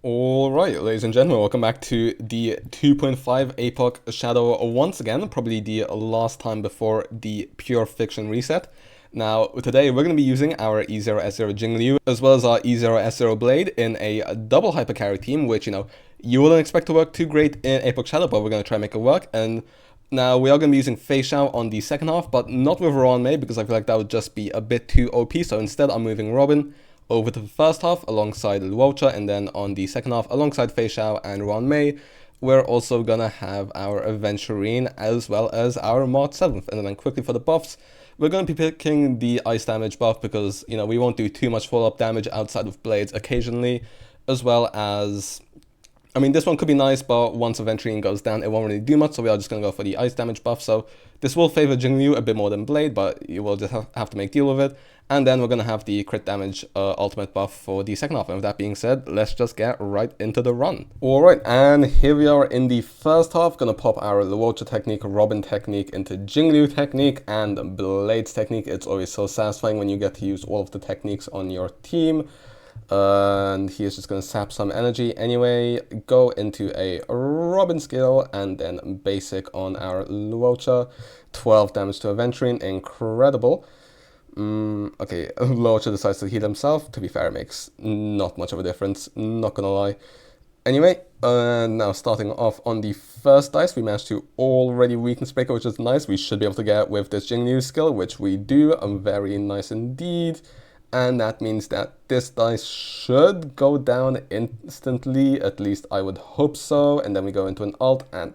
Alright, ladies and gentlemen, welcome back to the 2.5 APOC Shadow once again, probably the last time before the pure fiction reset. Now, today we're going to be using our E0S0 Jingliu as well as our E0S0 Blade in a double hypercarry team, which, you wouldn't expect to work too great in APOC Shadow, but we're going to try and make it work. And now we are going to be using Feixiao on the second half, but not with May because I feel like that would just be a bit too OP, so instead I'm moving Robin over to the first half alongside Luocha, and then on the second half alongside Feixiao and May, we're also gonna have our Aventurine as well as our March 7th. And then quickly for the buffs, we're gonna be picking the ice damage buff because, we won't do too much follow-up damage outside of blades occasionally, as well as, this one could be nice, but once Aventurine goes down, it won't really do much, so we are just going to go for the ice damage buff. So this will favor Jingliu a bit more than Blade, but you will just have to make deal with it. And then we're going to have the crit damage ultimate buff for the second half. And with that being said, let's just get right into the run. Alright, and here we are in the first half. Going to pop our Luocha technique, Robin technique into Jingliu technique and Blades technique. It's always so satisfying when you get to use all of the techniques on your team. And he is just going to sap some energy anyway, go into a Robin skill, and then basic on our Luocha. 12 damage to Aventurine, incredible. Okay, Luocha decides to heal himself. To be fair, it makes not much of a difference, not gonna lie. Anyway, now starting off on the first dice, we managed to already weakness breaker, which is nice. We should be able to get with this Jingliu skill, which we do. Very nice indeed. And that means that this dice should go down instantly, at least I would hope so. And then we go into an alt, and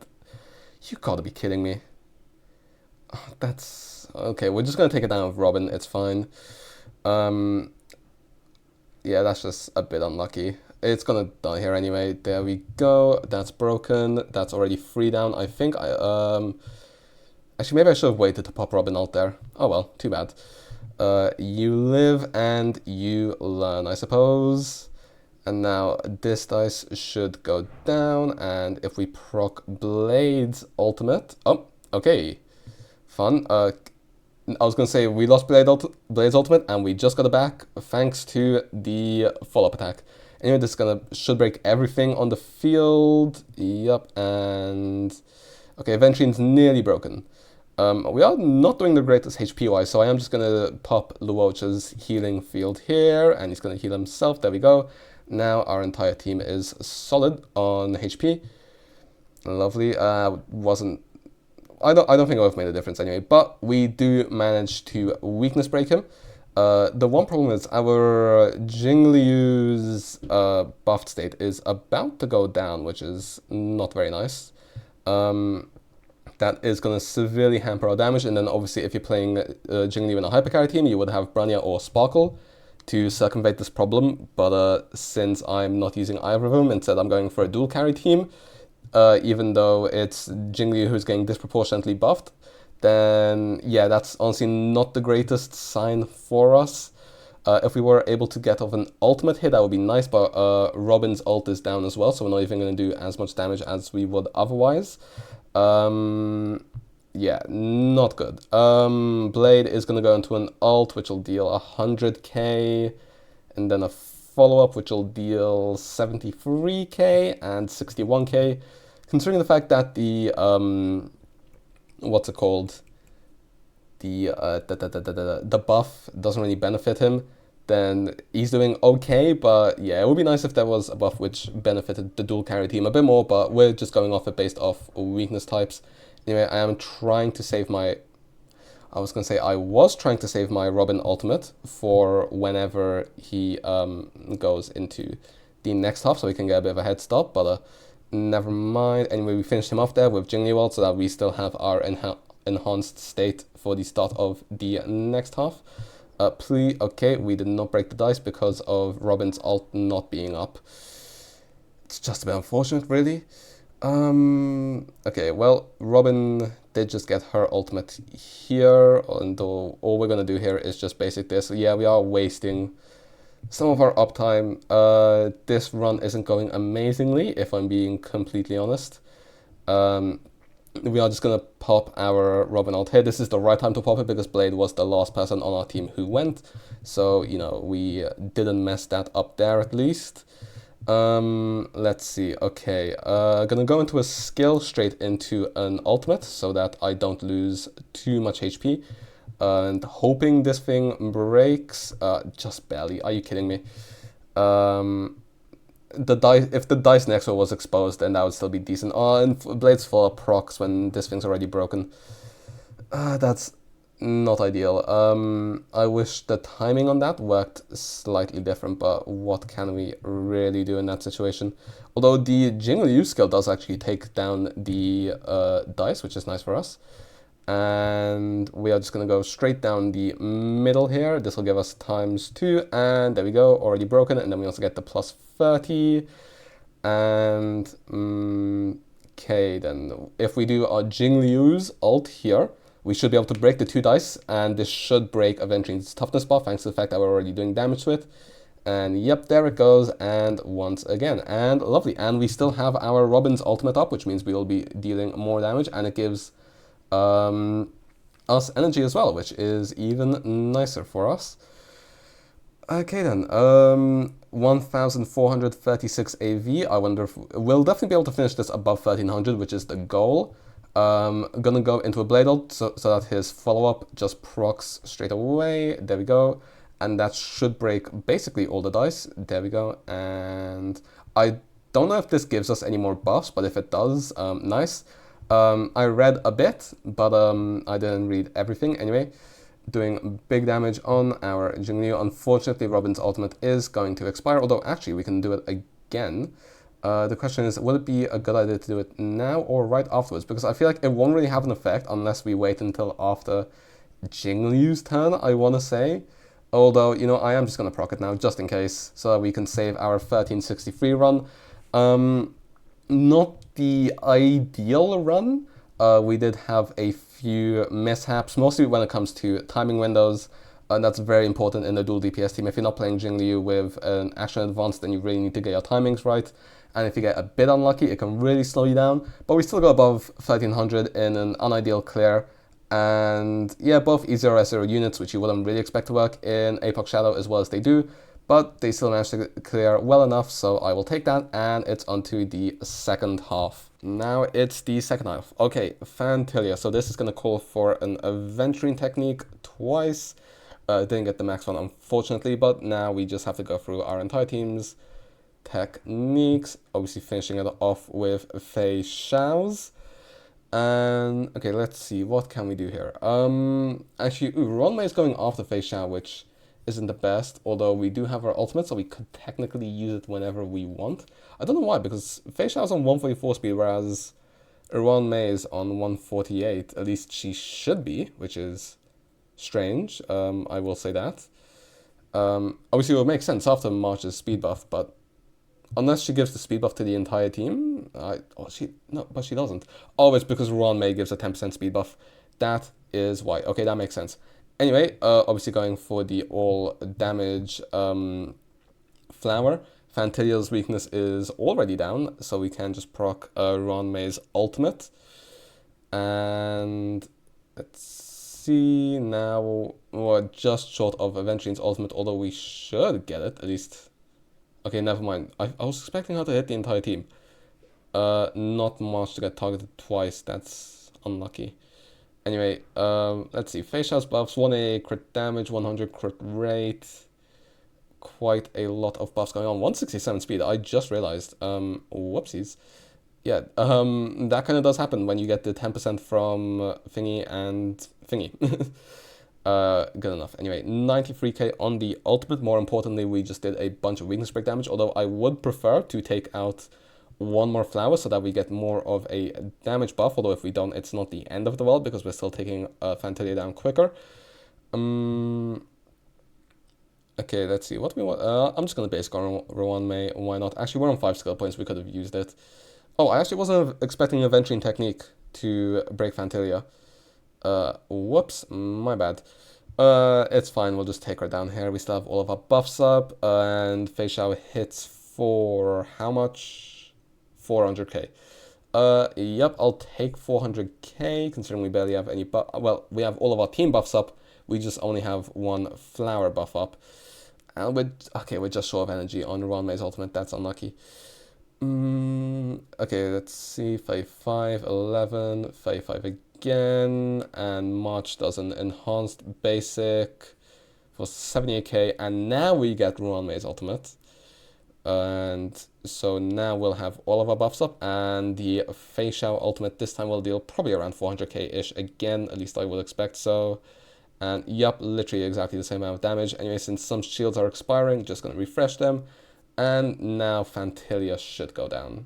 you gotta be kidding me. Oh, that's okay. We're just gonna take it down with Robin. It's fine. Yeah, that's just a bit unlucky. It's gonna die here anyway. There we go. That's broken. That's already 3 down. I think actually, maybe I should have waited to pop Robin alt there. Oh well, too bad. You live and you learn, I suppose. And now this dice should go down, and if we proc Blade's ultimate... Oh, okay. Fun. I was going to say, we lost Blade's ultimate, and we just got it back, thanks to the follow-up attack. Anyway, this should break everything on the field. Yep, and... Okay, Aventurine's nearly broken. We are not doing the greatest HP-wise, so I am just going to pop Luocha's healing field here, and he's going to heal himself. There we go. Now our entire team is solid on HP. Lovely. I don't think I would have made a difference anyway, but we do manage to weakness break him. The one problem is our Jingliu's buffed state is about to go down, which is not very nice. That is going to severely hamper our damage, and then obviously if you're playing Jingliu in a hypercarry team, you would have Branya or Sparkle to circumvent this problem, but since I'm not using either of them, instead I'm going for a dual carry team, even though it's Jingliu who's getting disproportionately buffed, then yeah, that's honestly not the greatest sign for us. If we were able to get off an ultimate hit, that would be nice, but Robin's ult is down as well, so we're not even going to do as much damage as we would otherwise. Yeah, not good. Blade is going to go into an ult, which will deal 100k, and then a follow-up, which will deal 73k and 61k. Considering the fact that the, what's it called? The buff doesn't really benefit him, then he's doing okay, but yeah, it would be nice if there was a buff which benefited the dual carry team a bit more, but we're just going off it based off weakness types. Anyway, I am trying to save my... I was trying to save my Robin ultimate for whenever he goes into the next half, so we can get a bit of a head start, but never mind. Anyway, we finished him off there with Jingliu ult, so that we still have our enhanced state for the start of the next half. Okay, we did not break the dice because of Robin's ult not being up. It's just a bit unfortunate, really. Okay, well, Robin did just get her ultimate here, and all we're gonna do here is just basic this. So yeah, we are wasting some of our uptime. This run isn't going amazingly, if I'm being completely honest. We are just going to pop our Robin ult here. This is the right time to pop it because Blade was the last person on our team who went. So, we didn't mess that up there at least. Let's see. Okay, gonna go into a skill straight into an ultimate so that I don't lose too much HP. And hoping this thing breaks, just barely. Are you kidding me? The dice, if the dice nexo was exposed, then that would still be decent. Oh, and Blade's full of procs when this thing's already broken. That's not ideal. I wish the timing on that worked slightly different, but what can we really do in that situation? Although the Jingliu skill does actually take down the dice, which is nice for us. And we are just going to go straight down the middle here. This will give us ×2, and there we go, already broken. And then we also get the +30. And okay, then if we do our Jingliu's ult here, we should be able to break the 2 dice, and this should break Avenging's toughness buff thanks to the fact that we're already doing damage to it. And yep, there it goes, and once again, and lovely. And we still have our Robin's ultimate up, which means we will be dealing more damage, and it gives us energy as well, which is even nicer for us. Okay then, 1436 AV. I wonder if we'll definitely be able to finish this above 1300, which is the goal. Gonna go into a Blade ult so that his follow-up just procs straight away. There we go. And that should break basically all the dice. There we go. And I don't know if this gives us any more buffs, but if it does, nice. I read a bit, but I didn't read everything. Anyway, doing big damage on our Jingliu. Unfortunately, Robin's ultimate is going to expire, although actually we can do it again. The question is, would it be a good idea to do it now or right afterwards? Because I feel like it won't really have an effect unless we wait until after Jingliu's turn, I want to say. Although, you know, I am just going to proc it now, just in case, so that we can save our 1363 run. Not the ideal run. We did have a few mishaps, mostly when it comes to timing windows, and that's very important in the dual DPS team. If you're not playing Jingliu with an action advance, then you really need to get your timings right. And if you get a bit unlucky, it can really slow you down. But we still go above 1300 in an unideal clear. And yeah, both E0S0 units, which you wouldn't really expect to work in APOC Shadow as well as they do, but they still managed to clear well enough, so I will take that, and it's onto the second half. Now it's the second half. Okay, Fantilia. So this is going to call for an Aventurine technique twice. Didn't get the max one, unfortunately, but now we just have to go through our entire team's techniques, obviously finishing it off with Feixiao's. And okay, let's see, what can we do here? Actually, Ronmei is going after Feixiao, which isn't the best, although we do have our ultimate, so we could technically use it whenever we want. I don't know why, because Feixiao is on 144 speed, whereas Ronmei is on 148. At least she should be, which is strange. I will say that. Obviously, it would make sense after March's speed buff, but unless she gives the speed buff to the entire team, she doesn't. Oh, it's because Ronmei gives a 10% speed buff. That is why. Okay, that makes sense. Anyway, obviously going for the all damage flower. Fantilia's weakness is already down, so we can just proc Ronmei's ultimate. And let's see, now we're just short of Aventurine's ultimate, although we should get it, at least. Okay, never mind. I was expecting her to hit the entire team. Not much to get targeted twice, that's unlucky. Anyway, let's see. Feixiao's buffs, 1A crit damage, 100 crit rate. Quite a lot of buffs going on. 167 speed, I just realized. Whoopsies. Yeah, that kind of does happen when you get the 10% from Thingy and Thingy. Good enough. Anyway, 93k on the ultimate. More importantly, we just did a bunch of weakness break damage, although I would prefer to take out one more flower so that we get more of a damage buff, although if we don't, it's not the end of the world because we're still taking Fantilia down quicker. Okay, let's see what we want. I'm just gonna base on Ronmei. Why not? Actually, we're on 5 skill points. We could have used it. Oh, I actually wasn't expecting a Aventurine technique to break Fantilia. Whoops, my bad. It's fine. We'll just take her down here. We still have all of our buffs up, and Feixiao hits for how much? 400k. Yep, I'll take 400k, considering we barely have any buff. Well, we have all of our team buffs up. We just only have one flower buff up. And we're just short of energy on Ranmei's ultimate. That's unlucky. Okay, let's see. Fei 5, 11, Fei 5 again, and March does an enhanced basic for 78k, and now we get Ranmei's ultimate. And so now we'll have all of our buffs up, and the Feixiao ultimate this time will deal probably around 400k-ish again, at least I would expect so. And yup, literally exactly the same amount of damage. Anyway, since some shields are expiring, just gonna refresh them. And now Fantilia should go down.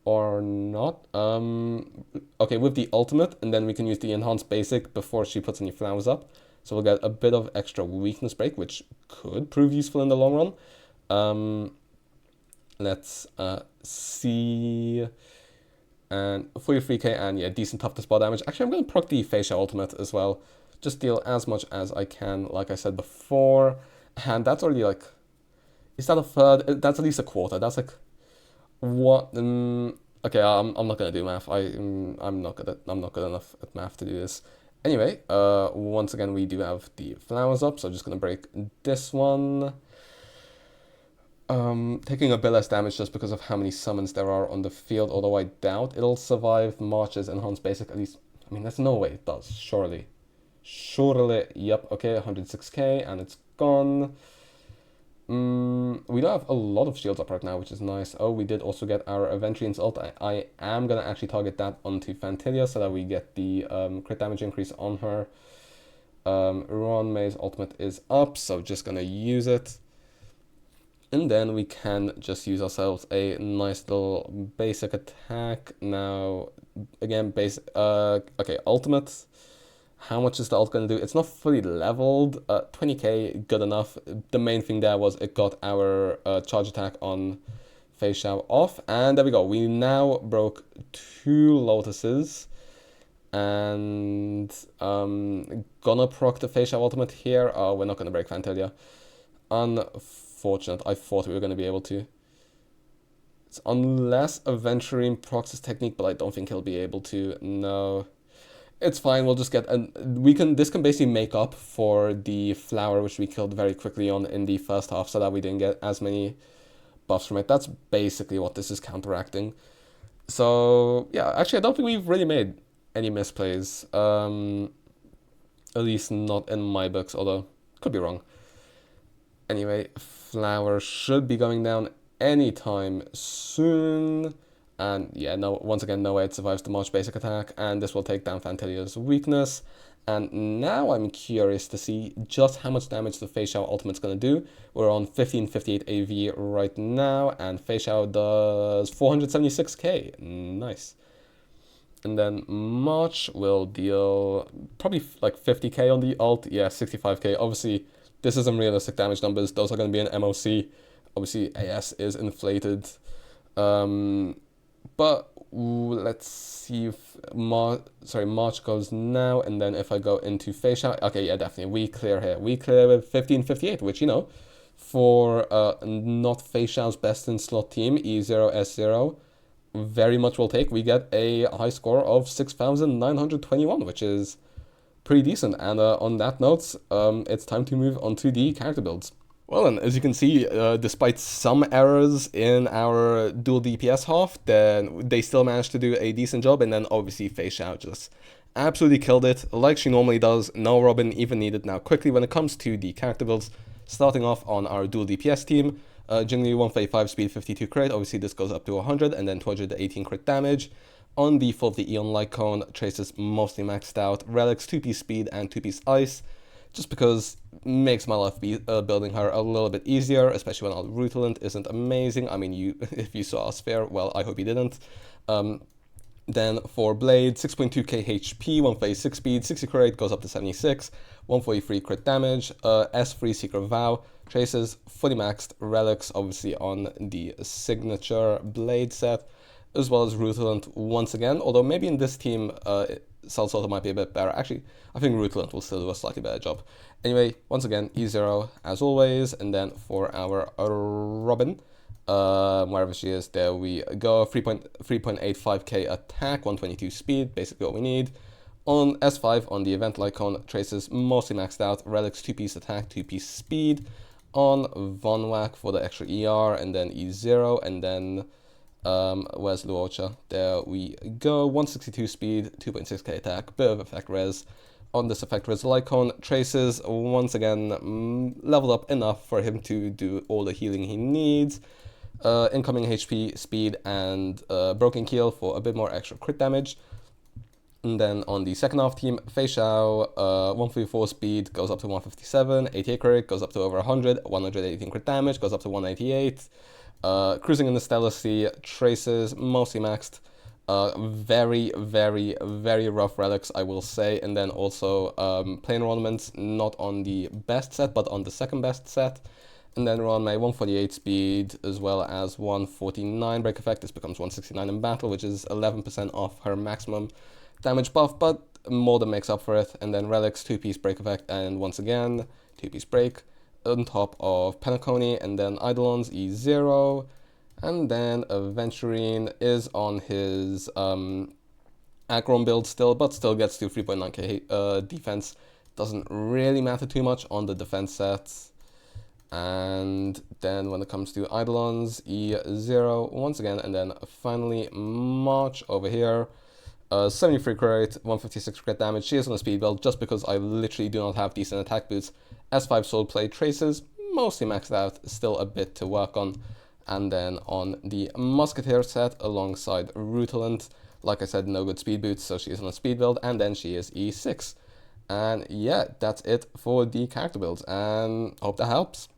Or not. Okay, with the ultimate, and then we can use the enhanced basic before she puts any flowers up. So we'll get a bit of extra weakness break, which could prove useful in the long run. Let's see. And 43k and yeah, decent toughness bar damage. Actually, I'm going to proc the Feixiao ultimate as well. Just deal as much as I can, like I said before. And that's already like, is that a third? That's at least a quarter. That's like, what? Okay, I'm not gonna do math. I'm not good enough at math to do this. Anyway, once again we do have the flowers up, so I'm just gonna break this one. Taking a bit less damage just because of how many summons there are on the field, although I doubt it'll survive March's enhanced basic, at least. I mean, there's no way it does, surely. Surely, yep, okay, 106k, and it's gone. We don't have a lot of shields up right now, which is nice. Oh, we did also get our Aventryon's ult. I am going to actually target that onto Fantilia so that we get the crit damage increase on her. Ranmei's ultimate is up, so just going to use it. And then we can just use ourselves a nice little basic attack. Now, again, okay, ultimate. How much is the ult going to do? It's not fully leveled. 20k, good enough. The main thing there was it got our charge attack on Feixiao off. And there we go. We now broke 2 Lotuses. And gonna proc the Feixiao ultimate here. Oh, we're not going to break Fantilia. Unfortunate. I thought we were going to be able to. It's unless Aventurine procs his technique, but I don't think he'll be able to. No. It's fine, we'll just get, this can basically make up for the flower which we killed very quickly on in the first half so that we didn't get as many buffs from it. That's basically what this is counteracting. So, yeah, actually I don't think we've really made any misplays. At least not in my books, although, could be wrong. Anyway, flower should be going down anytime soon. And yeah, no, once again, no way it survives the March basic attack, and this will take down Fantilia's weakness. And now I'm curious to see just how much damage the Feixiao ultimate's going to do. We're on 1558 AV right now, and Feixiao does 476k. Nice. And then March will deal probably like 50k on the ult. Yeah, 65k. Obviously, this is unrealistic damage numbers. Those are going to be an MOC. Obviously, AS is inflated. But let's see if March goes now, and then if I go into Feixiao, okay, yeah, definitely, we clear here. We clear with 1558, which, you know, for not Feixiao's best in slot team, E0S0, very much will take. We get a high score of 6,921, which is pretty decent. And on that note, it's time to move on to the character builds. Well, and as you can see, despite some errors in our dual DPS half, then they still managed to do a decent job, and then obviously Feixiao just absolutely killed it, like she normally does. No Robin even needed. Now quickly, when it comes to the character builds, starting off on our dual DPS team, Jingliu 135 speed 52 crit, obviously this goes up to 100, and then 218 crit damage. On the full of the Eon Light Cone, Traces mostly maxed out, Relics 2-piece speed and 2-piece ice, just because makes my life building her a little bit easier, especially when our Rutilant isn't amazing. I mean, if you saw our sphere, well, I hope you didn't. Then for Blade, 6.2k HP, 156 speed, 60 crit goes up to 76, 143 crit damage, S3 Secret Vow, Traces fully maxed, Relics obviously on the signature Blade set, as well as Rutilant once again, although maybe in this team, Salsota might be a bit better. Actually, I think Rutilant will still do a slightly better job. Anyway, once again, E0 as always, and then for our Robin, wherever she is, there we go, 3.85k attack, 122 speed, basically what we need. On S5, on the event Lycon, Traces mostly maxed out, Relics 2-piece attack, 2-piece speed. on Von Whack for the extra ER, and then E0, and then where's Luocha? There we go. 162 speed, 2.6k attack, bit of effect res. On this effect res Lycon, traces once again leveled up enough for him to do all the healing he needs. Incoming HP, speed, and Broken Keel for a bit more extra crit damage. And then on the second half team, Feixiao, 144 speed goes up to 157, 88 crit goes up to over 100, 118 crit damage goes up to 188. Cruising in the Stellar Sea, traces mostly maxed. Very, very, very rough relics, I will say. And then also planar ornaments, not on the best set, but on the second best set. And then we're on my 148 speed as well as 149 break effect. This becomes 169 in battle, which is 11% off her maximum damage buff, but more than makes up for it. And then relics, 2-piece break effect, and once again 2-piece break on top of Penacony, and then Eidolon's E0, and then Aventurine is on his Akron build still, but still gets to 3.9k defense. Doesn't really matter too much on the defense sets. And then when it comes to Eidolons, E0 once again, and then finally March over here. 73 crit, 156 crit damage. She is on a speed build just because I literally do not have decent attack boots. S5 sword plate traces, mostly maxed out, still a bit to work on. And then on the Musketeer set alongside Rutilant, like I said, no good speed boots, so she is on a speed build, and then she is E6. And yeah, that's it for the character builds, and hope that helps.